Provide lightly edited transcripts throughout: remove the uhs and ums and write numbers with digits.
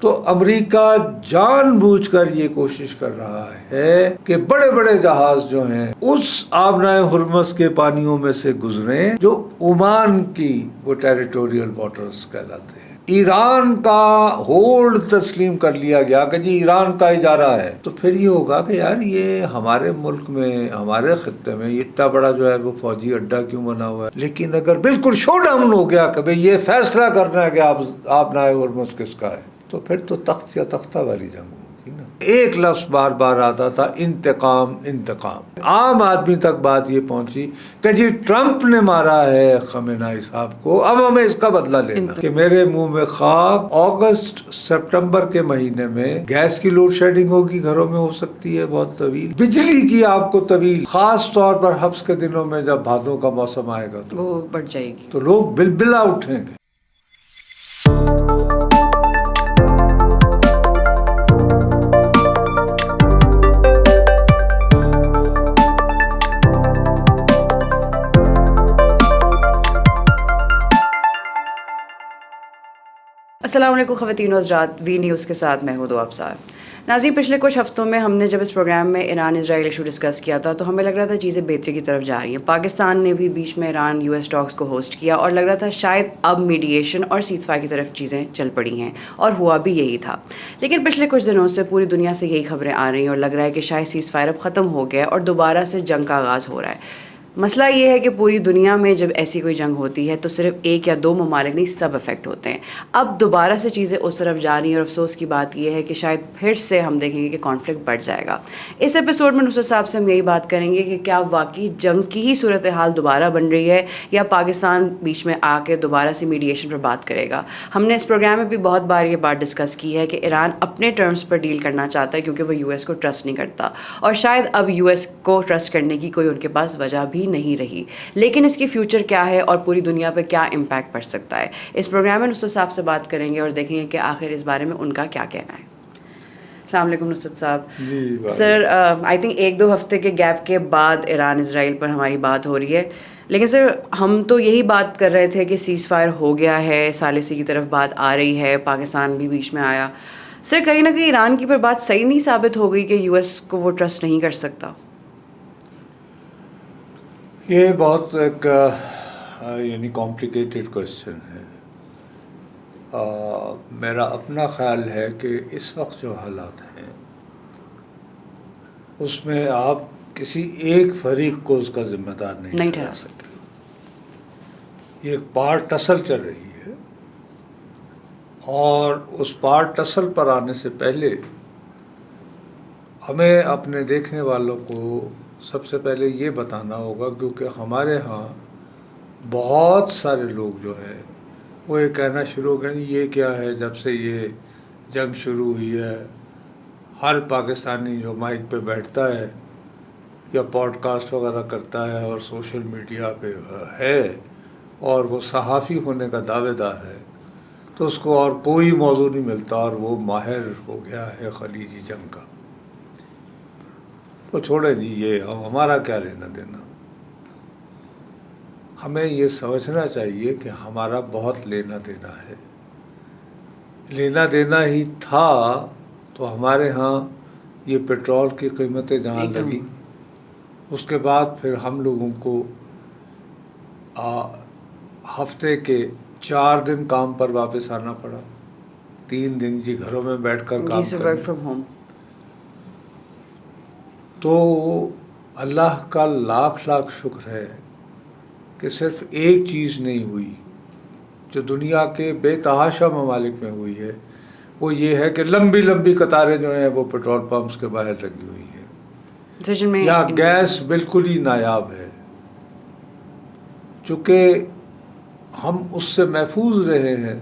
تو امریکہ جان بوجھ کر یہ کوشش کر رہا ہے کہ بڑے بڑے جہاز جو ہیں اس آبنائے ہرمز کے پانیوں میں سے گزریں جو عمان کی وہ ٹیریٹوریل واٹرز کہلاتے ہیں۔ ایران کا ہولڈ تسلیم کر لیا گیا کہ جی ایران کا اجارہ ہے، تو پھر یہ ہوگا کہ یار یہ ہمارے ملک میں، ہمارے خطے میں یہ اتنا بڑا جو ہے وہ فوجی اڈا کیوں بنا ہوا ہے؟ لیکن اگر بالکل شو ڈاؤن ہو گیا کہ بھئی یہ فیصلہ کرنا ہے کہ آبنائے ہرمز کس کا ہے، تو پھر تو تخت یا تختہ والی جنگ ہوگی نا۔ ایک لفظ بار بار آتا تھا، انتقام انتقام۔ عام آدمی تک بات یہ پہنچی کہ جی ٹرمپ نے مارا ہے خامنہئی صاحب کو، اب ہمیں اس کا بدلہ لینا کہ میرے منہ میں خاک۔ اگست سپٹمبر کے مہینے میں گیس کی لوڈ شیڈنگ ہوگی، گھروں میں ہو سکتی ہے بہت طویل، بجلی کی آپ کو طویل، خاص طور پر حبس کے دنوں میں جب بھادوں کا موسم آئے گا تو وہ بڑھ جائے گی، تو لوگ بلبلا اٹھیں گے۔ السلام علیکم خواتین و حضرات، وی نیوز کے ساتھ میں ہوں دو ابصار۔ ناظرین، پچھلے کچھ ہفتوں میں ہم نے جب اس پروگرام میں ایران اسرائیل ایشو ڈسکس کیا تھا تو ہمیں لگ رہا تھا چیزیں بہتری کی طرف جا رہی ہیں۔ پاکستان نے بھی بیچ میں ایران یو ایس ٹاکس کو ہوسٹ کیا اور لگ رہا تھا شاید اب میڈیشن اور سیز فائر کی طرف چیزیں چل پڑی ہیں، اور ہوا بھی یہی تھا۔ لیکن پچھلے کچھ دنوں سے پوری دنیا سے یہی خبریں آ رہی ہیں اور لگ رہا ہے کہ شاید سیز فائر اب ختم ہو گیا اور دوبارہ سے جنگ کا آغاز ہو رہا ہے۔ مسئلہ یہ ہے کہ پوری دنیا میں جب ایسی کوئی جنگ ہوتی ہے تو صرف ایک یا دو ممالک نہیں، سب افیکٹ ہوتے ہیں۔ اب دوبارہ سے چیزیں اس طرف جا رہی ہیں اور افسوس کی بات یہ ہے کہ شاید پھر سے ہم دیکھیں گے کہ کانفلکٹ بڑھ جائے گا۔ اس ایپیسوڈ میں نصرت صاحب سے ہم یہی بات کریں گے کہ کیا واقعی جنگ کی ہی صورتحال دوبارہ بن رہی ہے یا پاکستان بیچ میں آ کے دوبارہ سے میڈیشن پر بات کرے گا۔ ہم نے اس پروگرام میں بھی بہت بار یہ بات ڈسکس کی ہے کہ ایران اپنے ٹرمز پر ڈیل کرنا چاہتا ہے کیونکہ وہ یو ایس کو ٹرسٹ نہیں کرتا، اور شاید اب یو ایس کو ٹرسٹ کرنے کی کوئی ان کے پاس وجہ بھی نہیں رہی۔ لیکن اس کی فیوچر کیا ہے اور پوری دنیا پہ کیا امپیکٹ پڑ سکتا ہے، اس پروگرام میں نصرت صاحب سے بات کریں گے اور دیکھیں گے کہ آخر اس بارے میں ان کا کیا کہنا ہے۔ السلام علیکم نصرت صاحب۔ سر، آئی تھنک ایک دو ہفتے کے گیپ کے بعد ایران اسرائیل پر ہماری بات ہو رہی ہے، لیکن سر ہم تو یہی بات کر رہے تھے کہ سیز فائر ہو گیا ہے، ثالثی کی طرف بات آ رہی ہے، پاکستان بھی بیچ میں آیا۔ سر کہیں نہ کہیں ایران کی پر بات صحیح نہیں ثابت ہو گئی کہ یو ایس کو وہ ٹرسٹ نہیں کر سکتا؟ یہ بہت ایک یعنی کمپلیکیٹڈ کوشچن ہے۔ میرا اپنا خیال ہے کہ اس وقت جو حالات ہیں اس میں آپ کسی ایک فریق کو اس کا ذمہ دار نہیں ٹھہرا سکتے۔ یہ ایک پار ٹسل چل رہی ہے، اور اس پار ٹسل پر آنے سے پہلے ہمیں اپنے دیکھنے والوں کو سب سے پہلے یہ بتانا ہوگا، کیونکہ ہمارے ہاں بہت سارے لوگ جو ہیں وہ یہ کہنا شروع ہو گئے یہ کیا ہے، جب سے یہ جنگ شروع ہوئی ہے ہر پاکستانی جو مائک پہ بیٹھتا ہے یا پوڈ کاسٹ وغیرہ کرتا ہے اور سوشل میڈیا پہ ہے اور وہ صحافی ہونے کا دعوے دار ہے، تو اس کو اور کوئی موضوع نہیں ملتا اور وہ ماہر ہو گیا ہے خلیجی جنگ کا۔ تو چھوڑے جی، یہ ہمارا کیا لینا دینا۔ ہمیں یہ سمجھنا چاہیے کہ ہمارا بہت لینا دینا ہے۔ لینا دینا ہی تھا تو ہمارے ہاں یہ پیٹرول کی قیمتیں جہاں لگی، اس کے بعد پھر ہم لوگوں کو ہفتے کے 4 دن کام پر واپس آنا پڑا، 3 دن جی گھروں میں بیٹھ کر کام کرنا۔ تو اللہ کا لاکھ لاکھ شکر ہے کہ صرف ایک چیز نہیں ہوئی جو دنیا کے بے تحاشا ممالک میں ہوئی ہے، وہ یہ ہے کہ لمبی لمبی قطاریں جو ہیں وہ پیٹرول پمپس کے باہر لگی ہوئی ہیں، یا گیس بالکل ہی نایاب ہے۔ چونکہ ہم اس سے محفوظ رہے ہیں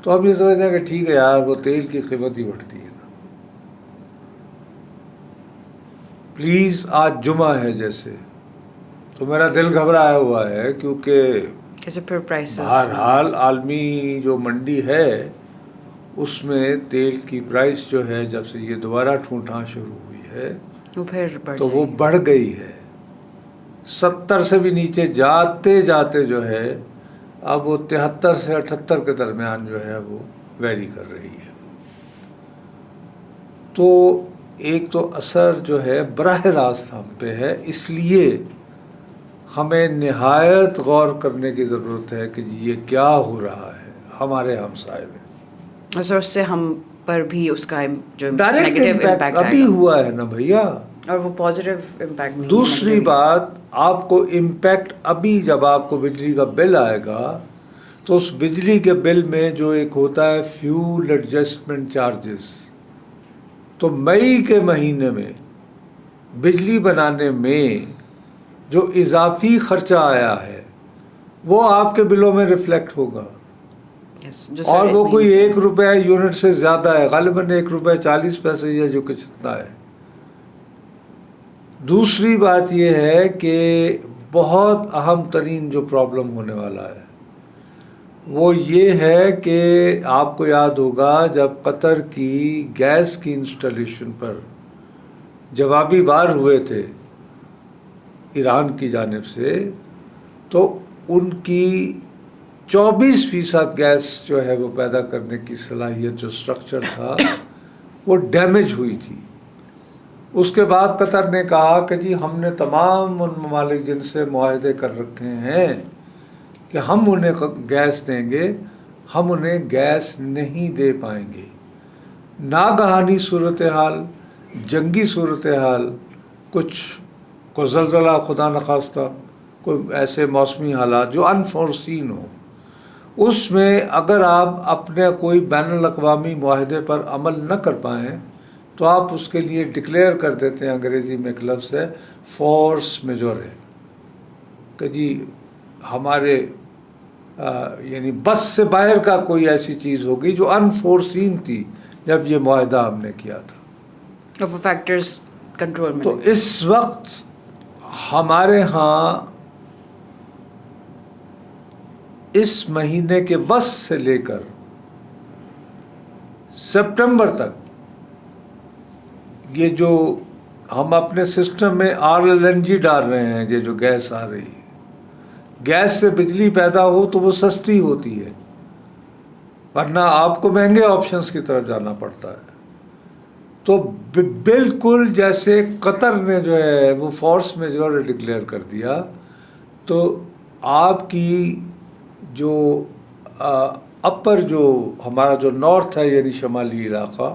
تو ہم یہ سمجھتے ہیں کہ ٹھیک ہے یار، وہ تیل کی قیمت ہی بڑھتی ہے نا، پلیز آج جمعہ ہے جیسے، تو میرا دل گھبرایا ہوا ہے، کیونکہ بہرحال عالمی جو منڈی ہے اس میں تیل کی پرائس جو ہے جب سے یہ دوبارہ ٹھونٹھاں شروع ہوئی ہے تو وہ بڑھ گئی ہے، 70 سے بھی نیچے جاتے جاتے جو ہے اب وہ 73 سے 78 کے درمیان جو ہے وہ ویری کر رہی ہے. تو ایک تو اثر جو ہے براہ راست ہم پہ ہے، اس لیے ہمیں نہایت غور کرنے کی ضرورت ہے کہ یہ کیا ہو رہا ہے ہمارے ہمسائے میں. اور سر اس سے ہم پر بھی اس کا جو ڈائریکٹ نیگیٹو امپیکٹ امپیکٹ آئے ابھی گا، ہوا ہے نا بھیا. اور وہ پازیٹیو امپیکٹ نہیں. دوسری بات، آپ کو امپیکٹ ابھی جب آپ کو بجلی کا بل آئے گا تو اس بجلی کے بل میں جو ایک ہوتا ہے فیول ایڈجسٹمنٹ چارجز، تو مئی کے مہینے میں بجلی بنانے میں جو اضافی خرچہ آیا ہے وہ آپ کے بلوں میں ریفلیکٹ ہوگا. اور وہ کوئی 1 روپے یونٹ سے زیادہ ہے، غالباً 1.40 روپے یا جو کچھ اتنا ہے. دوسری بات یہ ہے کہ بہت اہم ترین جو پرابلم ہونے والا ہے وہ یہ ہے کہ آپ کو یاد ہوگا جب قطر کی گیس کی انسٹالیشن پر جوابی وار ہوئے تھے ایران کی جانب سے، تو ان کی 24% گیس جو ہے وہ پیدا کرنے کی صلاحیت جو سٹرکچر تھا وہ ڈیمیج ہوئی تھی. اس کے بعد قطر نے کہا کہ جی ہم نے تمام ان ممالک جن سے معاہدے کر رکھے ہیں کہ ہم انہیں گیس دیں گے، ہم انہیں گیس نہیں دے پائیں گے. ناگہانی صورتحال، جنگی صورتحال، کچھ کو زلزلہ خدا نخواستہ، کوئی ایسے موسمی حالات جو انفورسین ہوں، اس میں اگر آپ اپنے کوئی بین الاقوامی معاہدے پر عمل نہ کر پائیں تو آپ اس کے لیے ڈکلیئر کر دیتے ہیں، انگریزی میں ایک لفظ ہے فورس میجورے، کہ جی ہمارے یعنی بس سے باہر کا کوئی ایسی چیز ہوگی جو انفورسین تھی جب یہ معاہدہ ہم نے کیا تھا. وہ فیکٹرز کنٹرول میں. تو اس وقت ہمارے ہاں اس مہینے کے وسط سے لے کر سپٹمبر تک یہ جو ہم اپنے سسٹم میں RLNG ڈال رہے ہیں، یہ جو گیس آ رہی ہے، گیس سے بجلی پیدا ہو تو وہ سستی ہوتی ہے، ورنہ آپ کو مہنگے آپشنز کی طرف جانا پڑتا ہے. تو بالکل جیسے قطر نے جو ہے وہ فورس میجور ڈکلیئر کر دیا، تو آپ کی جو اپر جو ہمارا جو نارتھ ہے یعنی شمالی علاقہ،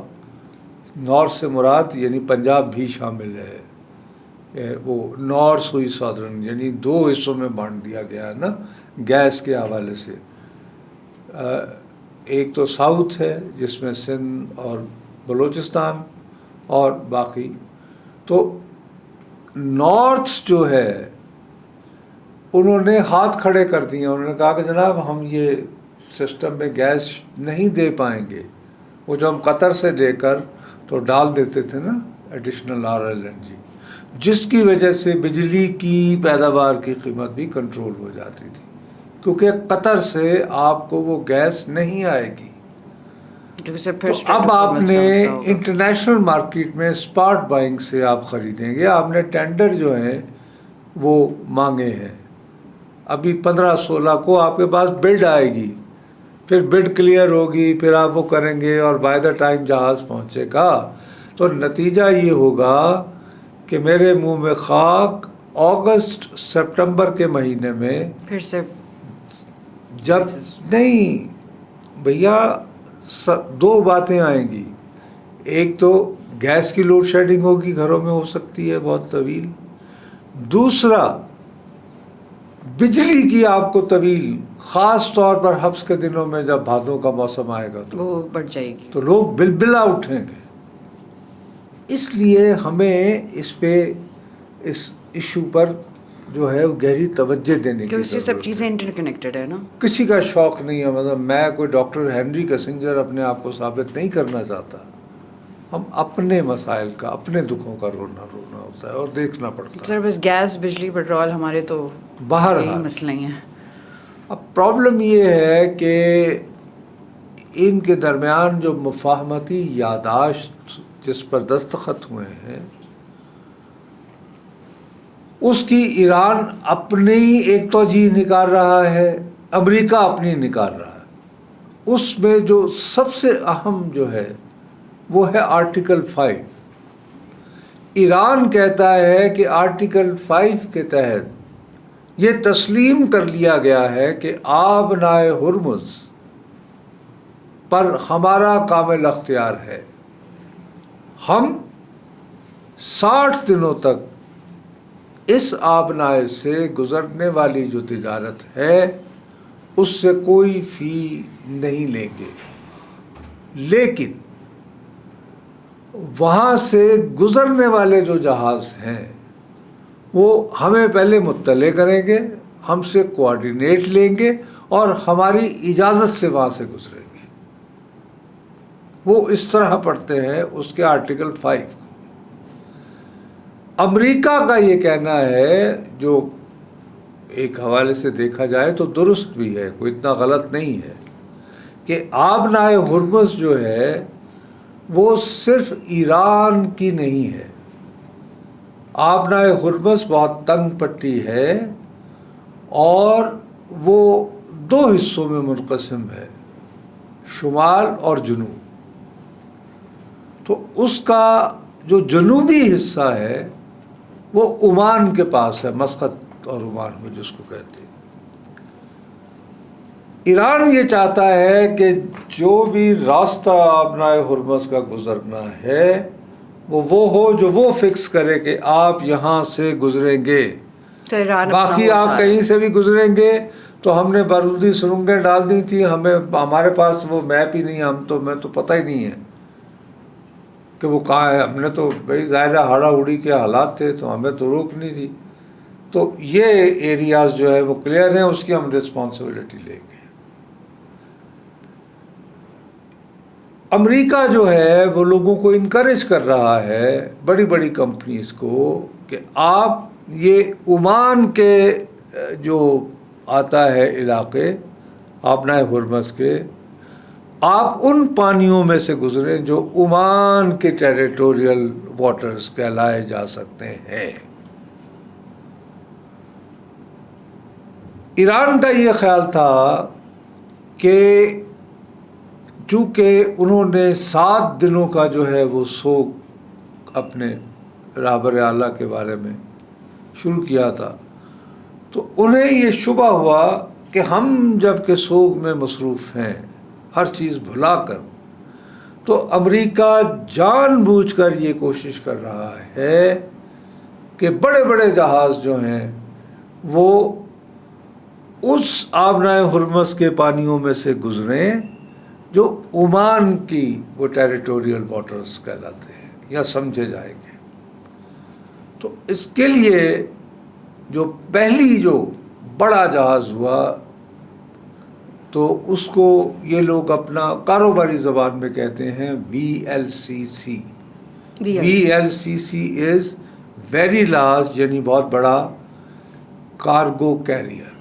نارتھ سے مراد یعنی پنجاب بھی شامل ہے، وہ نارتھ ہوئی سادرن، یعنی 2 حصوں میں بانٹ دیا گیا ہے نا گیس کے حوالے سے. ایک تو ساؤتھ ہے جس میں سندھ اور بلوچستان اور باقی. تو نارتھ جو ہے انہوں نے ہاتھ کھڑے کر دیے، انہوں نے کہا کہ جناب ہم یہ سسٹم میں گیس نہیں دے پائیں گے. وہ جو ہم قطر سے لے کر تو ڈال دیتے تھے نا ایڈیشنل RLNG، جس کی وجہ سے بجلی کی پیداوار کی قیمت بھی کنٹرول ہو جاتی تھی، کیونکہ قطر سے آپ کو وہ گیس نہیں آئے گی. تو اب آپ نے انٹرنیشنل مارکیٹ میں اسپاٹ بائنگ سے آپ خریدیں گے، آپ نے ٹینڈر جو ہیں وہ مانگے ہیں. ابھی 15-16 کو آپ کے پاس بڈ آئے گی، پھر بڈ کلیئر ہوگی، پھر آپ وہ کریں گے، اور بائی دا ٹائم جہاز پہنچے گا تو نتیجہ یہ ہوگا کہ میرے منہ میں خاک. اگست سپٹمبر کے مہینے میں پھر سے جب نہیں بھیا 2 باتیں آئیں گی. ایک تو گیس کی لوڈ شیڈنگ ہوگی، گھروں میں ہو سکتی ہے بہت طویل. دوسرا بجلی کی آپ کو طویل، خاص طور پر حبس کے دنوں میں جب بھادوں کا موسم آئے گا تو وہ بڑھ جائے گی، تو لوگ بلبلا اٹھیں گے. اس لیے ہمیں اس پہ اس ایشو پر جو ہے گہری توجہ دینے کی کیونکہ یہ سب ضرورت چیزیں ہے. انٹر کنیکٹڈ ہے نا. کسی کا شوق نہیں ہے، مطلب میں کوئی ڈاکٹر ہینری کسنجر اپنے آپ کو ثابت نہیں کرنا چاہتا. ہم اپنے مسائل کا، اپنے دکھوں کا رونا ہوتا ہے اور دیکھنا پڑتا ہے. سر بس گیس، بجلی، پیٹرول ہمارے تو یہی مسئلہ ہی ہیں. اب پرابلم یہ ہے کہ ان کے درمیان جو مفاہمتی یادداشت جس پر دستخط ہوئے ہیں اس کی ایران اپنی ایک توجہ نکال رہا ہے، امریکہ اپنی نکال رہا ہے. اس میں جو سب سے اہم جو ہے وہ ہے آرٹیکل 5۔ ایران کہتا ہے کہ آرٹیکل 5 کے تحت یہ تسلیم کر لیا گیا ہے کہ آبنائے ہرمز پر ہمارا کامل اختیار ہے، ہم 60 دنوں تک اس آبنائے سے گزرنے والی جو تجارت ہے اس سے کوئی فی نہیں لیں گے، لیکن وہاں سے گزرنے والے جو جہاز ہیں وہ ہمیں پہلے مطلع کریں گے، ہم سے کوآرڈینیٹ لیں گے اور ہماری اجازت سے وہاں سے گزریں گے۔ وہ اس طرح پڑھتے ہیں اس کے آرٹیکل 5 کو۔ امریکہ کا یہ کہنا ہے، جو ایک حوالے سے دیکھا جائے تو درست بھی ہے، کوئی اتنا غلط نہیں ہے، کہ آبنائے ہرمز جو ہے وہ صرف ایران کی نہیں ہے۔ آبنائے ہرمز بہت تنگ پٹی ہے اور وہ 2 حصوں میں منقسم ہے، شمال اور جنوب۔ تو اس کا جو جنوبی حصہ ہے وہ عمان کے پاس ہے، مسقط اور عمان میں جس کو کہتے ہیں۔ ایران یہ چاہتا ہے کہ جو بھی راستہ آبنائے ہرمز کا گزرنا ہے وہ ہو جو وہ فکس کرے کہ آپ یہاں سے گزریں گے، باقی آپ کہیں سے بھی گزریں گے۔ تو ہم نے بارودی سرنگیں ڈال دی تھی، ہمارے پاس وہ میپ ہی نہیں، ہمیں تو پتہ ہی نہیں ہے کہ وہ کہاں ہے۔ ہم نے تو بھائی ظاہر ہاڑا اڑی کے حالات تھے تو ہمیں تو روک نہیں تھی۔ تو یہ ایریاز جو ہے وہ کلیئر ہیں، اس کی ہم رسپانسبلٹی لیں گے۔ امریکہ جو ہے وہ لوگوں کو انکریج کر رہا ہے، بڑی بڑی کمپنیز کو، کہ آپ یہ عمان کے جو آتا ہے علاقے آبنائے ہرمز کے، آپ ان پانیوں میں سے گزریں جو عمان کے ٹیریٹوریل واٹرز کہلائے جا سکتے ہیں۔ ایران کا یہ خیال تھا کہ چونکہ انہوں نے 7 دنوں کا جو ہے وہ سوگ اپنے رہبر اعلیٰ کے بارے میں شروع کیا تھا، تو انہیں یہ شبہ ہوا کہ ہم جب کہ سوگ میں مصروف ہیں ہر چیز بھلا کر، تو امریکہ جان بوجھ کر یہ کوشش کر رہا ہے کہ بڑے بڑے جہاز جو ہیں وہ اس آبنائے ہرمز کے پانیوں میں سے گزریں جو عمان کی وہ ٹیریٹوریل واٹرز کہلاتے ہیں یا سمجھے جائیں گے۔ تو اس کے لیے جو پہلی جو بڑا جہاز ہوا تو اس کو یہ لوگ اپنا کاروباری زبان میں کہتے ہیں VLCC۔ VLCC is very large, یعنی بہت بڑا کارگو کیریئر۔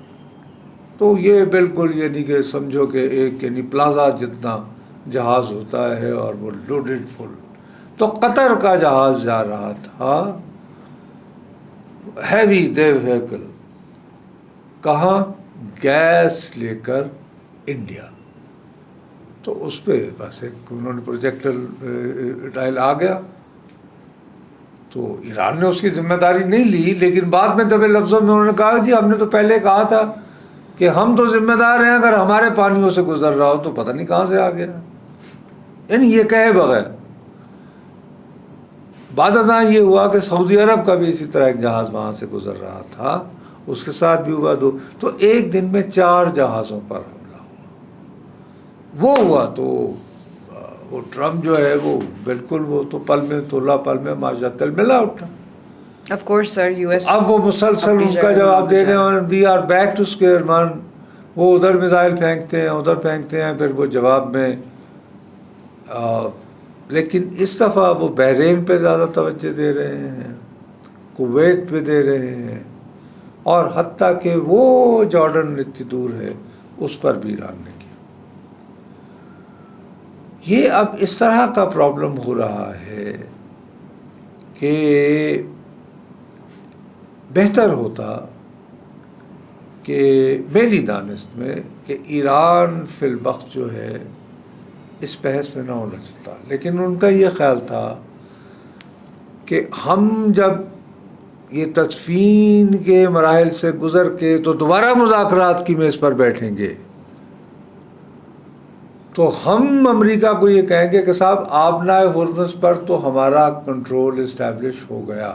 تو یہ بالکل یعنی کہ سمجھو کہ ایک یعنی پلازا جتنا جہاز ہوتا ہے اور وہ لوڈڈ فل۔ تو قطر کا جہاز جا رہا تھا ہیوی وہیکل، کہاں؟ گیس لے کر انڈیا۔ تو اس پہ بس ایک انہوں نے پروجیکٹل ٹائل آ گیا، تو ایران نے اس کی ذمہ داری نہیں لی، لیکن بعد میں دبے لفظوں میں انہوں نے کہا جی ہم نے تو پہلے کہا تھا کہ ہم تو ذمہ دار ہیں، اگر ہمارے پانیوں سے گزر رہا ہو تو پتہ نہیں کہاں سے آ گیا۔ یعنی یہ کہے بغیر بعد ازاں یہ ہوا کہ سعودی عرب کا بھی اسی طرح ایک جہاز وہاں سے گزر رہا تھا، اس کے ساتھ بھی ہوا 2، تو ایک دن میں 4 جہازوں پر حملہ ہوا۔ وہ ہوا تو وہ ٹرمپ جو ہے وہ بالکل وہ تو پل میں معاشرت تل ملا اٹھا۔ Of course sir, US اب وہ مسلسل ان کا جواب دے رہے ہیں، اور we are back to square one. وہ ادھر میزائل پھینکتے ہیں، ادھر پھینکتے ہیں، پھر وہ جواب میں لیکن اس دفعہ وہ بحرین پہ زیادہ توجہ دے رہے ہیں، کویت پہ دے رہے ہیں، اور حتیٰ کہ وہ جارڈن اتنی دور ہے اس پر بھی ایران نے کیا۔ یہ اب اس طرح کا پرابلم ہو رہا ہے کہ بہتر ہوتا کہ میری دانست میں کہ ایران فی الوقت جو ہے اس بحث میں نہ ہونا چاہتا، لیکن ان کا یہ خیال تھا کہ ہم جب یہ تدفین کے مراحل سے گزر کے تو دوبارہ مذاکرات کی میز پر بیٹھیں گے، تو ہم امریکہ کو یہ کہیں گے کہ صاحب آبنائے ہرمز پر تو ہمارا کنٹرول اسٹیبلش ہو گیا،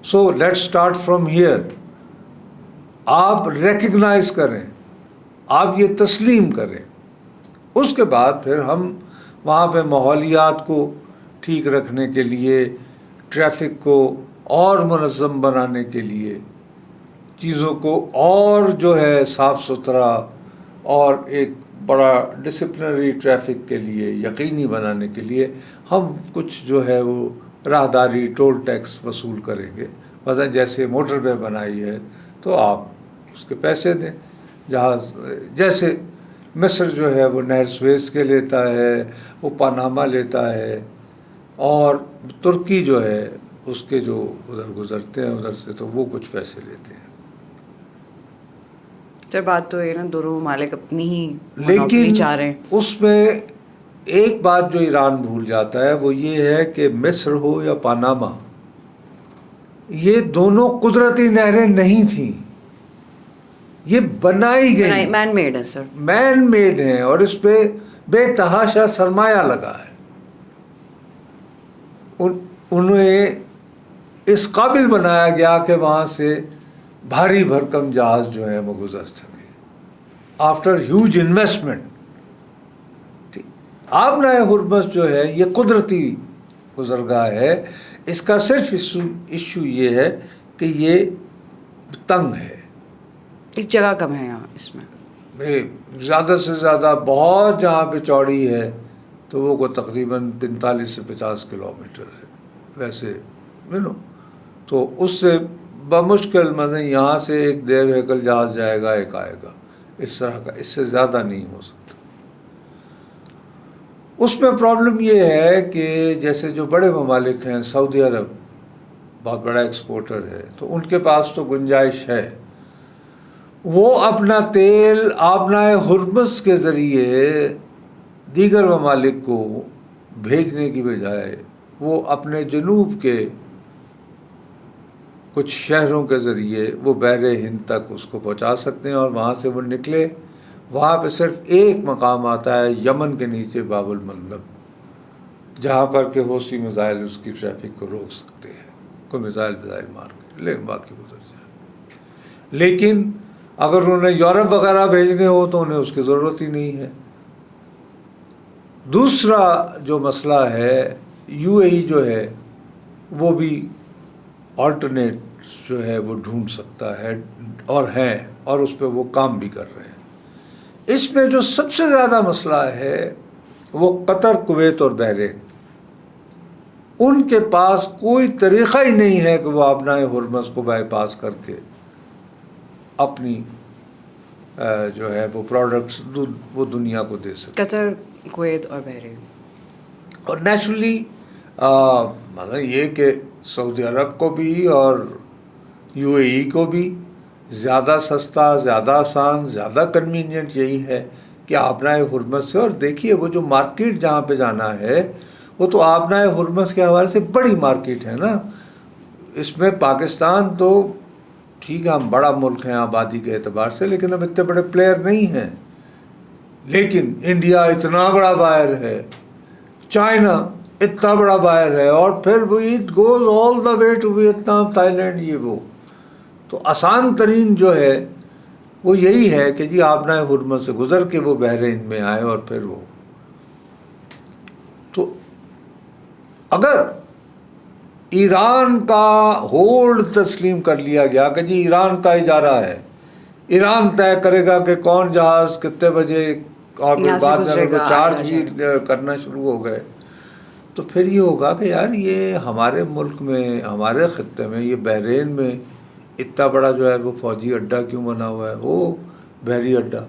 so let start from here, آپ ریکگنائز کریں، آپ یہ تسلیم کریں، اس کے بعد پھر ہم وہاں پہ ماحولیات کو ٹھیک رکھنے کے لیے، ٹریفک کو اور منظم بنانے کے لیے، چیزوں کو اور جو ہے صاف ستھرا اور ایک بڑا ڈسپلنری ٹریفک کے لیے یقینی بنانے کے لیے ہم کچھ جو ہے وہ راہداری ٹول ٹیکس وصول کریں گے، مثلا جیسے موٹر وے بنائی ہے تو آپ اس کے پیسے دیں، جہاز جیسے مصر جو ہے وہ نہر سویز کے لیتا ہے، وہ پاناما لیتا ہے، اور ترکی جو ہے اس کے جو ادھر گزرتے ہیں ادھر سے تو وہ کچھ پیسے لیتے ہیں۔ سر بات تو یہ نا دونوں ممالک اپنی ہی لیکن مونوپلی چاہ رہے ہیں۔ اس میں ایک بات جو ایران بھول جاتا ہے وہ یہ ہے کہ مصر ہو یا پاناما، یہ دونوں قدرتی نہریں نہیں تھیں، یہ بنائی گئی، مین میڈ ہے سر، مین میڈ ہیں، اور اس پہ بے تحاشا سرمایہ لگا ہے، انہیں اس قابل بنایا گیا کہ وہاں سے بھاری بھرکم جہاز جو ہیں وہ گزر سکے آفٹر ہیوج انویسٹمنٹ۔ آبنائے ہرمز جو ہے یہ قدرتی گزرگاہ ہے، اس کا صرف ایشو یہ ہے کہ یہ تنگ ہے، اس جگہ کم ہے یہاں اس میں، زیادہ سے زیادہ بہت جہاں پہ چوڑی ہے تو وہ کو تقریباً 45 سے 50 کلومیٹر ہے ویسے تو اس سے بمشکل مطلب یہاں سے ایک دیو ہیکل جہاز جائے گا، ایک آئے گا، اس طرح کا، اس سے زیادہ نہیں ہو سکتا۔ اس میں پرابلم یہ ہے کہ جیسے جو بڑے ممالک ہیں، سعودی عرب بہت بڑا ایکسپورٹر ہے، تو ان کے پاس تو گنجائش ہے، وہ اپنا تیل آبنائے ہرمز کے ذریعے دیگر ممالک کو بھیجنے کی بجائے وہ اپنے جنوب کے کچھ شہروں کے ذریعے وہ بحر ہند تک اس کو پہنچا سکتے ہیں، اور وہاں سے وہ نکلے، وہاں پہ صرف ایک مقام آتا ہے یمن کے نیچے باب المندب، جہاں پر کہ حوثی میزائل اس کی ٹریفک کو روک سکتے ہیں، کوئی میزائل مار کے، لیکن باقی ادھر جائے۔ لیکن اگر انہوں نے یورپ وغیرہ بھیجنے ہو تو انہیں اس کی ضرورت ہی نہیں ہے۔ دوسرا جو مسئلہ ہے، یو اے ای جو ہے وہ بھی آلٹرنیٹ جو ہے وہ ڈھونڈ سکتا ہے، اور ہے، اور اس پہ وہ کام بھی کر رہے ہیں۔ اس میں جو سب سے زیادہ مسئلہ ہے وہ قطر، کویت اور بحرین، ان کے پاس کوئی طریقہ ہی نہیں ہے کہ وہ آبنائے ہرمز کو بائی پاس کر کے اپنی جو ہے وہ پروڈکٹس وہ دنیا کو دے سکے۔ قطر، کویت اور بحرین، اور نیچرلی مطلب یہ کہ سعودی عرب کو بھی اور یو اے ای کو بھی زیادہ سستا، زیادہ آسان، زیادہ کنوینئنٹ یہی ہے کہ آبنائے ہرمز سے، اور دیکھیے وہ جو مارکیٹ جہاں پہ جانا ہے وہ تو آبنائے ہرمز کے حوالے سے بڑی مارکیٹ ہے نا۔ اس میں پاکستان تو ٹھیک ہے، ہم بڑا ملک ہیں آبادی کے اعتبار سے، لیکن ہم اتنے بڑے پلیئر نہیں ہیں، لیکن انڈیا اتنا بڑا بائر ہے، چائنا اتنا بڑا بائر ہے، اور پھر وہ it goes all the way to Vietnam, Thailand, یہ وہ، تو آسان ترین جو ہے وہ یہی ہے کہ جی آبنائے ہرمز سے گزر کے وہ بحر ہند میں آئے، اور پھر وہ، تو اگر ایران کا ہولڈ تسلیم کر لیا گیا کہ جی ایران کا اجارہ ہے، ایران طے کرے گا کہ کون جہاز کتنے بجے، اور پھر بعد میں اگر وہ چارج بھی کرنا شروع ہو گئے تو پھر یہ ہوگا کہ یار یہ ہمارے ملک میں، ہمارے خطے میں، یہ بحرین میں اتنا بڑا جو ہے وہ فوجی اڈہ کیوں بنا ہوا ہے، وہ بحری اڈہ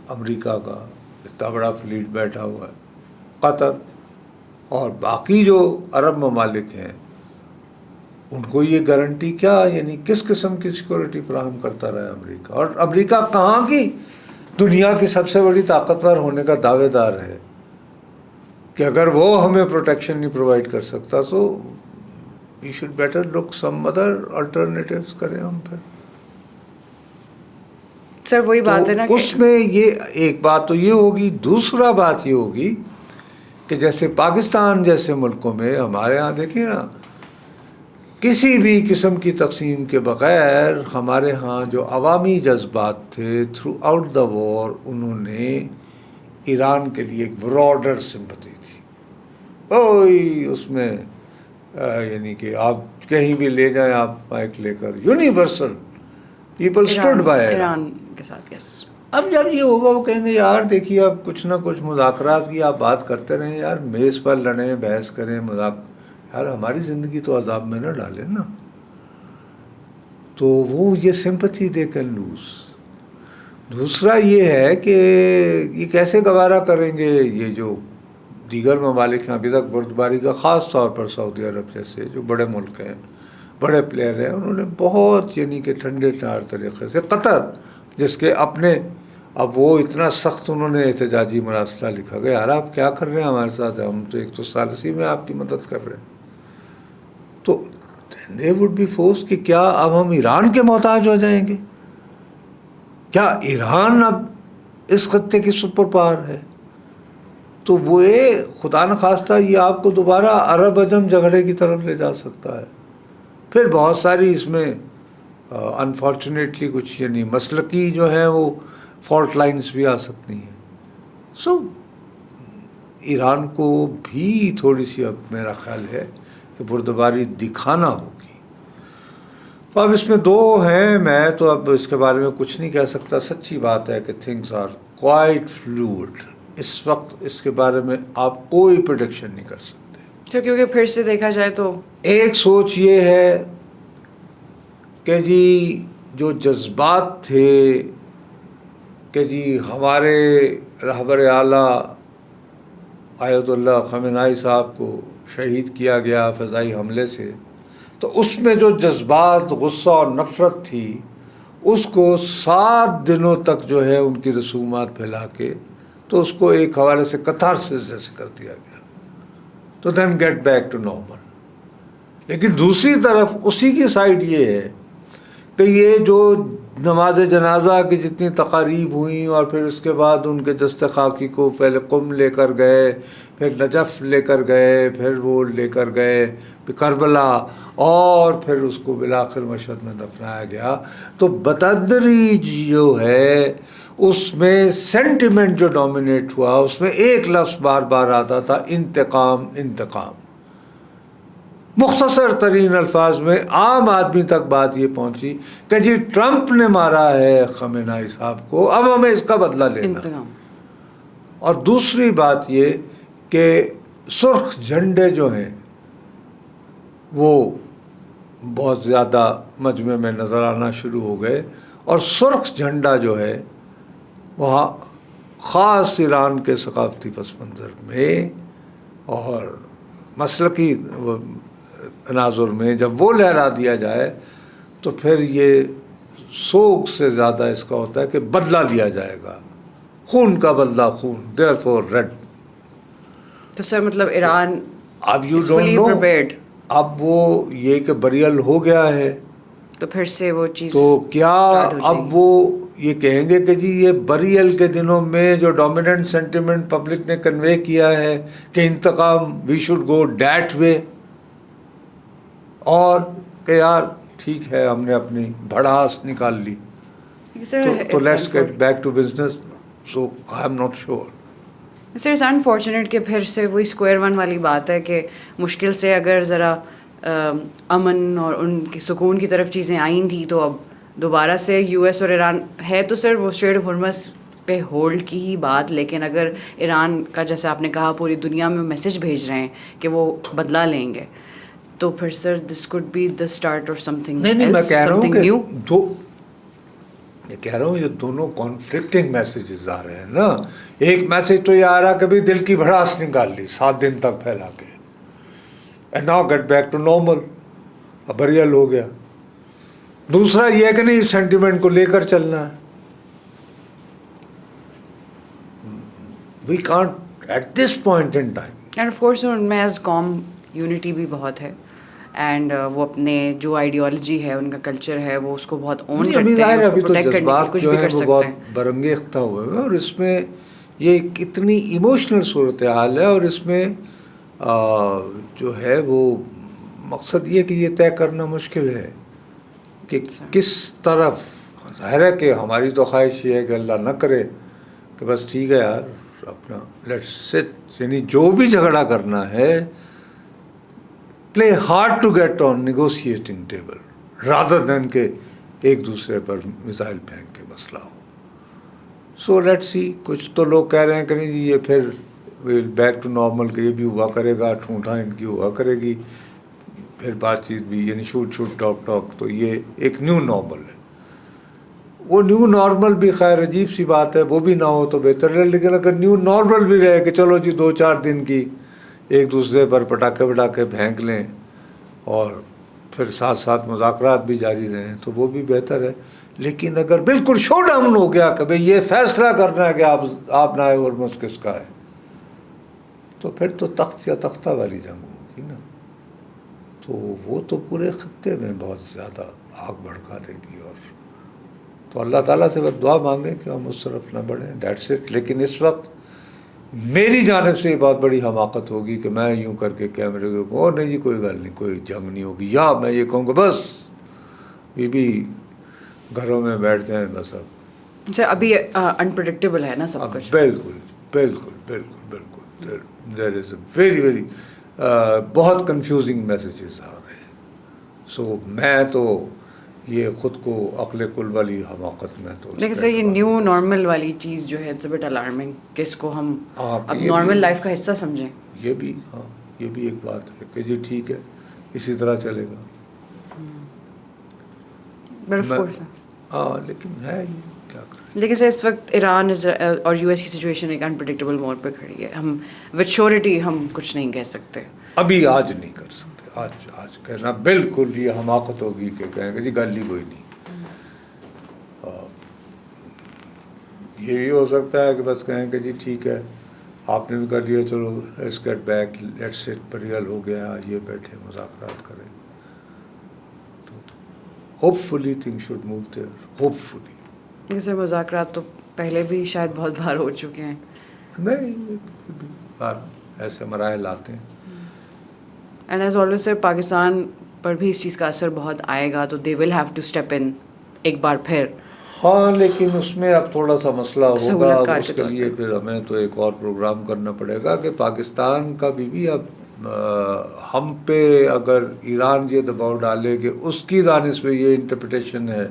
امریکہ کا اتنا بڑا فلیٹ بیٹھا ہوا ہے، قطر اور باقی جو عرب ممالک ہیں ان کو یہ گارنٹی کیا، یعنی کس قسم کی سیکورٹی فراہم کرتا رہا امریکہ؟ اور امریکہ کہاں کی دنیا کی سب سے بڑی طاقتور ہونے کا دعوے دار ہے کہ اگر وہ ہمیں پروٹیکشن نہیں پرووائڈ کر سکتا تو we should better look some other alternatives کریں ہم پھر. سر وہی بات ہے نا اس میں یہ ایک بات تو یہ ہوگی. دوسرا بات یہ ہوگی کہ جیسے پاکستان جیسے ملکوں میں ہمارے ہاں دیکھیے نا، کسی بھی قسم کی تقسیم کے بغیر ہمارے ہاں جو عوامی جذبات تھے تھرو آؤٹ دا وار، انہوں نے ایران کے لیے ایک براڈر سمپتھی تھی. کوئی اس میں یعنی کہ آپ کہیں بھی لے جائیں آپ مائک لے کر، universal people stood by Iran کے ساتھ. یس. اب جب یہ ہوگا وہ کہیں گے یار دیکھیے اب کچھ نہ کچھ مذاکرات کی آپ بات کرتے رہیں یار، میز پر لڑیں، بحث کریں، یار ہماری زندگی تو عذاب میں نہ ڈالیں نا. تو وہ یہ سمپتھی دے کین لوز. دوسرا یہ ہے کہ یہ کیسے گوارا کریں گے یہ جو دیگر ممالک ہیں ابھی تک بردباری کا، خاص طور پر سعودی عرب جیسے جو بڑے ملک ہیں، بڑے پلیئر ہیں، انہوں نے بہت یعنی کہ ٹھنڈے ٹھار طریقے سے، قطر جس کے اپنے، اب وہ اتنا سخت انہوں نے احتجاجی مراسلہ لکھا گیا، یار آپ کیا کر رہے ہیں ہمارے ساتھ، ہم تو ایک تو ثالثی میں آپ کی مدد کر رہے ہیں. تو دے وڈ بی فورس کہ کیا اب ہم ایران کے محتاج ہو جائیں گے؟ کیا ایران اب اس خطے کی سپر پاور ہے؟ تو وہ خدا نخواستہ یہ آپ کو دوبارہ عرب عجم جھگڑے کی طرف لے جا سکتا ہے. پھر بہت ساری اس میں انفارچونیٹلی کچھ یعنی مسلکی جو ہیں وہ فالٹ لائنز بھی آ سکتی ہیں. سو ایران کو بھی تھوڑی سی اب میرا خیال ہے کہ بردباری دکھانا ہوگی. تو اب اس میں دو ہیں، میں تو اب اس کے بارے میں کچھ نہیں کہہ سکتا. سچی بات ہے کہ تھنگز آر کوائٹ فلوئڈ. اس وقت اس کے بارے میں آپ کوئی پریڈکشن نہیں کر سکتے. تو کیونکہ پھر سے دیکھا جائے تو ایک سوچ یہ ہے کہ جی جو جذبات تھے کہ جی ہمارے رہبر اعلیٰ آیت اللہ خامنہئی صاحب کو شہید کیا گیا فضائی حملے سے، تو اس میں جو جذبات، غصہ اور نفرت تھی، اس کو 7 دنوں تک جو ہے ان کی رسومات پھیلا کے تو اس کو ایک حوالے سے کتھارسس جیسے کر دیا گیا. تو دین گیٹ بیک ٹو نارمل. لیکن دوسری طرف اسی کی سائڈ یہ ہے کہ یہ جو نماز جنازہ کی جتنی تقاریب ہوئیں اور پھر اس کے بعد ان کے دست خاکی کو پہلے قم لے کر گئے، پھر نجف لے کر گئے، پھر وہ لے کر گئے کربلا، اور پھر اس کو بالآخر مشہد میں دفنایا گیا. تو بتدریج جو ہے اس میں سینٹیمنٹ جو ڈومینیٹ ہوا، اس میں ایک لفظ بار بار آتا تھا، انتقام انتقام. مختصر ترین الفاظ میں عام آدمی تک بات یہ پہنچی کہ جی ٹرمپ نے مارا ہے خامنہئی صاحب کو، اب ہمیں اس کا بدلہ لینا. اور دوسری بات یہ کہ سرخ جھنڈے جو ہیں وہ بہت زیادہ مجمع میں نظر آنا شروع ہو گئے، اور سرخ جھنڈا جو ہے وہاں خاص ایران کے ثقافتی پس منظر میں اور مسلکی تناظر میں جب وہ لہرا دیا جائے تو پھر یہ سوگ سے زیادہ اس کا ہوتا ہے کہ بدلہ لیا جائے گا، خون کا بدلہ خون، دیئر فور ریڈ. تو سر مطلب ایران اب یو ڈونٹ نو، اب وہ یہ کہ بریل ہو گیا ہے تو پھر سے وہ چیز، تو کیا اب وہ یہ کہیں گے کہ جی یہ بریل کے دنوں میں جو ڈومیننٹ سینٹیمنٹ پبلک نے کنوے کیا ہے کہ انتقام، we should go that way, اور کہ یار ٹھیک ہے ہم نے اپنی بھڑاس نکال لی تو let's get back to business. So I am not sure. Sir it's unfortunate کہ پھر سے وہی اسکوائر ون والی بات ہے کہ مشکل سے اگر ذرا امن اور ان کی سکون کی طرف چیزیں آئیں تھیں تو اب دوبارہ سے یو ایس اور ایران ہے تو سر وہ اسٹریٹ آف ہرمز پہ ہولڈ کی ہی بات. لیکن اگر ایران کا جیسے آپ نے کہا پوری دنیا میں میسج بھیج رہے ہیں کہ وہ بدلہ لیں گے، تو پھر سر دس کوڈ بی دا اسٹارٹ اور سم تھنگ. نہیں میں کہہ رہا ہوں کہ یہ کہہ رہا ہوں یہ دونوں کانفلکٹنگ میسیجز آ رہے ہیں نا. ایک میسج تو یہ آ رہا کہ بھی دل کی بھڑاس نکال لی 7 دن تک پھیلا کے، and now get back to normal. اب بریل ہو گیا. دوسرا یہ ہے کہ نہیں اس سینٹیمنٹ کو لے کر چلنا ہے. We can't at this point in time. And of course ان میں ایز قوم یونٹی بھی بہت ہے اینڈ وہ اپنے جو آئیڈیالوجی ہے ان کا کلچر ہے وہ اس کو بہت اون کرتے ہیں, اس کو پروٹیکٹ کرنے کی کچھ بھی کر سکتے ہیں. بہت برانگیختہ ہوئے ہیں اور اس میں یہ اتنی ایموشنل صورتحال ہے اور اس میں جو ہے وہ مقصد یہ کہ یہ طے کرنا مشکل ہے کہ کس طرف. ظاہر ہے کہ ہماری تو خواہش یہ ہے کہ اللہ نہ کرے کہ بس ٹھیک ہے یار اپنا لیٹس سٹ, یعنی جو بھی جھگڑا کرنا ہے play hard to get on negotiating table rather than کہ ایک دوسرے پر میزائل پھینک کے مسئلہ ہو. So let's see. کچھ تو لوگ کہہ رہے ہیں کہ نہیں جی یہ پھر بیک ٹو نارمل کہ یہ بھی ہوا کرے گا, ٹھونٹا ان کی ہوا کرے گی, پھر بات چیت بھی یعنی شوٹ ٹاک ٹاک, تو یہ ایک نیو نارمل ہے. وہ نیو نارمل بھی خیر عجیب سی بات ہے, وہ بھی نہ ہو تو بہتر ہے, لیکن اگر نیو نارمل بھی رہے کہ چلو جی 2-4 دن کی ایک دوسرے پر پٹاخے پھینک لیں اور پھر ساتھ ساتھ مذاکرات بھی جاری رہیں تو وہ بھی بہتر ہے. لیکن اگر بالکل شو ڈاؤن ہو گیا کہ بھئی یہ فیصلہ کرنا ہے کہ آپ نائب ہرمز کس کا ہے, تو پھر تو تخت یا تختہ والی جنگ ہوگی نا. تو وہ تو پورے خطے میں بہت زیادہ آگ بھڑکا دے گی. اور تو اللہ تعالیٰ سے بس دعا مانگیں کہ ہم اس طرف نہ بڑھیں, دیٹس اٹ. لیکن اس وقت میری جانب سے یہ بہت بڑی حماقت ہوگی کہ میں یوں کر کے کیمرے کو کہوں نہیں جی کوئی گل نہیں, کوئی جنگ نہیں ہوگی, یا میں یہ کہوں کہ بس یہ بھی گھروں میں بیٹھ جائیں بس. اب اچھا ابھی انپریڈکٹیبل ہے نا سب کچھ. بالکل بالکل بالکل بالکل. دیر از اے ویری بہت کنفیوزنگ میسیجز آ رہے ہیں. سو میں تو یہ خود کو عقل کل والی حماقت میں تو. لیکن سر یہ نیو نارمل والی چیز جو ہے اٹس اے بٹ الارمنگ کہ اس کو ہم اب نارمل لائف کا حصہ سمجھیں. یہ بھی یہ بھی ایک بات ہے کہ جی ٹھیک ہے اسی طرح چلے گا. لیکن ہے کیا کریں. لیکن سر اس وقت ایران اور یو ایس کی سچویشن ایک انپریڈکٹیبل موڈ پہ کھڑی ہے. ہم وتھ شیورٹی ہم کچھ نہیں کہہ سکتے ابھی, آج نہیں کر سکتے. آج کہنا بالکل یہ حماقت ہوگی کہ کہیں گے جی گل ہی کوئی نہیں. یہی ہو سکتا ہے کہ بس کہیں کہ جی ٹھیک ہے آپ نے بھی کر لیا, چلو لیٹس گیٹ بیک, لیٹس سٹ پریل ہو گیا, یہ بیٹھے مذاکرات کریں. تو hopefully thing should move there, hopefully. جیسے مذاکرات تو پہلے بھی شاید بہت بار ہو چکے ہیں. نہیں بار ایسے مراحل آتے ہیں. And as always sir Pakistan پر بھی اس چیز کا اثر بہت آئے گا, تو they will have to step in ایک بار پھر. ہاں لیکن اس میں اب تھوڑا سا مسئلہ ہوگا. اس کے لیے پھر ہمیں تو ایک اور پروگرام کرنا پڑے گا کہ پاکستان کا بھی اب ہم پہ اگر ایران یہ دباؤ ڈالے کہ اس کی دانش میں یہ انٹرپریٹیشن ہے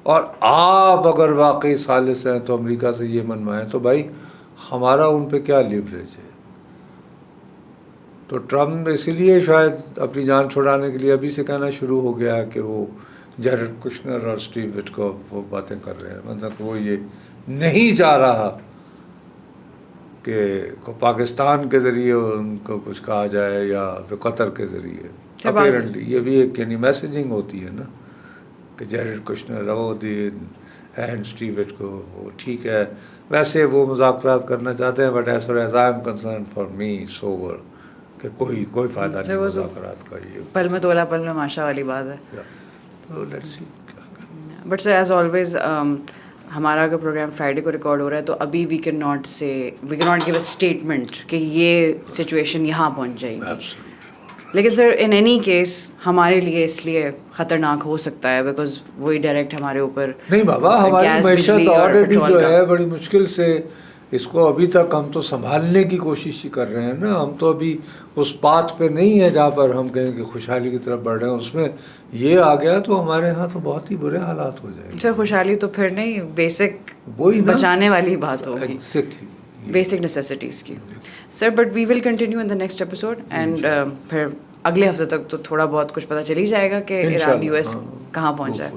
اور آپ اگر واقعی ثالث ہیں تو امریکہ سے یہ منوائیں, تو بھائی ہمارا ان پہ کیا لیوریج ہے. تو ٹرمپ اسی لیے شاید اپنی جان چھڑانے کے لیے ابھی سے کہنا شروع ہو گیا کہ وہ جیرڈ کشنر اور اسٹیو وٹکوف وہ باتیں کر رہے ہیں. مطلب وہ یہ نہیں چاہ رہا کہ پاکستان کے ذریعے ان کو کچھ کہا جائے یا قطر کے ذریعے. اپیرنٹلی یہ بھی ایک یعنی میسیجنگ ہوتی ہے نا کہ جیرڈ کشنر رودین اینڈ اسٹیو وٹکوف وہ ٹھیک ہے. ویسے وہ مذاکرات کرنا چاہتے ہیں but as far as I am concern for me it's over کہ کوئی فائدہ نہیں مذاکرات کا. یہ پل میں تولا پل میں ماشا والی بات ہے. بٹ سر ایز آلویز ہمارا اگر پروگرام فرائیڈے کو ریکارڈ ہو رہا ہے تو ابھی we can not give a statement کہ یہ سچویشن یہاں پہنچ جائے گی. لیکن سر ان اینی کیس ہمارے لیے اس لیے خطرناک ہو سکتا ہے بیکاز وہی ڈائریکٹ ہمارے اوپر نہیں بابا. ہماری معیشت آلریڈی جو ہے بڑی مشکل سے اس کو ابھی تک ہم تو سنبھالنے کی کوشش ہی کر رہے ہیں نا. ہم تو ابھی اس پاتھ پہ نہیں ہے جہاں پر ہم کہیں کہ خوشحالی کی طرف بڑھ رہے ہیں. اس میں یہ آ گیا تو ہمارے ہاں تو بہت ہی برے حالات ہو جائیں گے. سر خوشحالی تو پھر نہیں, بیسک وہی بچانے والی بات ہوگی, ایگزیکٹلی بیسک نیسیسٹیز کی. Sir but we will continue in the next episode and پھر اگلے ہفتے تک تو تھوڑا بہت کچھ پتہ چل ہی جائے گا کہ ایران یو ایس کہاں پہنچا ہے.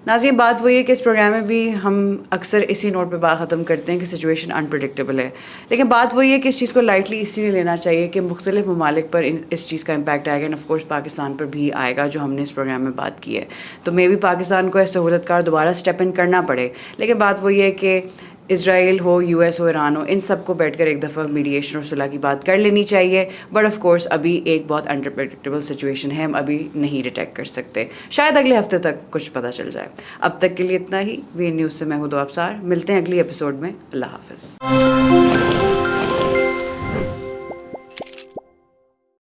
ناظرین بات وہی ہے کہ اس پروگرام میں بھی ہم اکثر اسی نوٹ پہ بات ختم کرتے ہیں کہ سچویشن انپریڈکٹیبل ہے، لیکن بات وہی ہے کہ اس چیز کو لائٹلی اسی لیے لینا چاہیے کہ مختلف ممالک پر اس چیز کا امپیکٹ آئے گا، اینڈ آف کورس پاکستان پر بھی آئے گا جو ہم نے اس پروگرام میں بات کی ہے. تو مے بھی پاکستان کو سہولت کار دوبارہ اسٹیپ ان کرنا پڑے، لیکن بات وہی ہے کہ اسرائیل ہو، یو ایس ہو، ایران ہو، ان سب کو بیٹھ کر ایک دفعہ میڈیشن اور صلح کی بات کر لینی چاہیے. بٹ آف کورس ابھی ایک بہت انپریڈکٹیبل سچویشن ہے، ہم ابھی نہیں ڈیٹیکٹ کر سکتے، شاید اگلے ہفتے تک کچھ پتہ چل جائے. اب تک کے لیے اتنا ہی. وی نیوز سے میں ہوں دو ابصار، ملتے ہیں اگلی ایپیسوڈ میں. اللہ حافظ.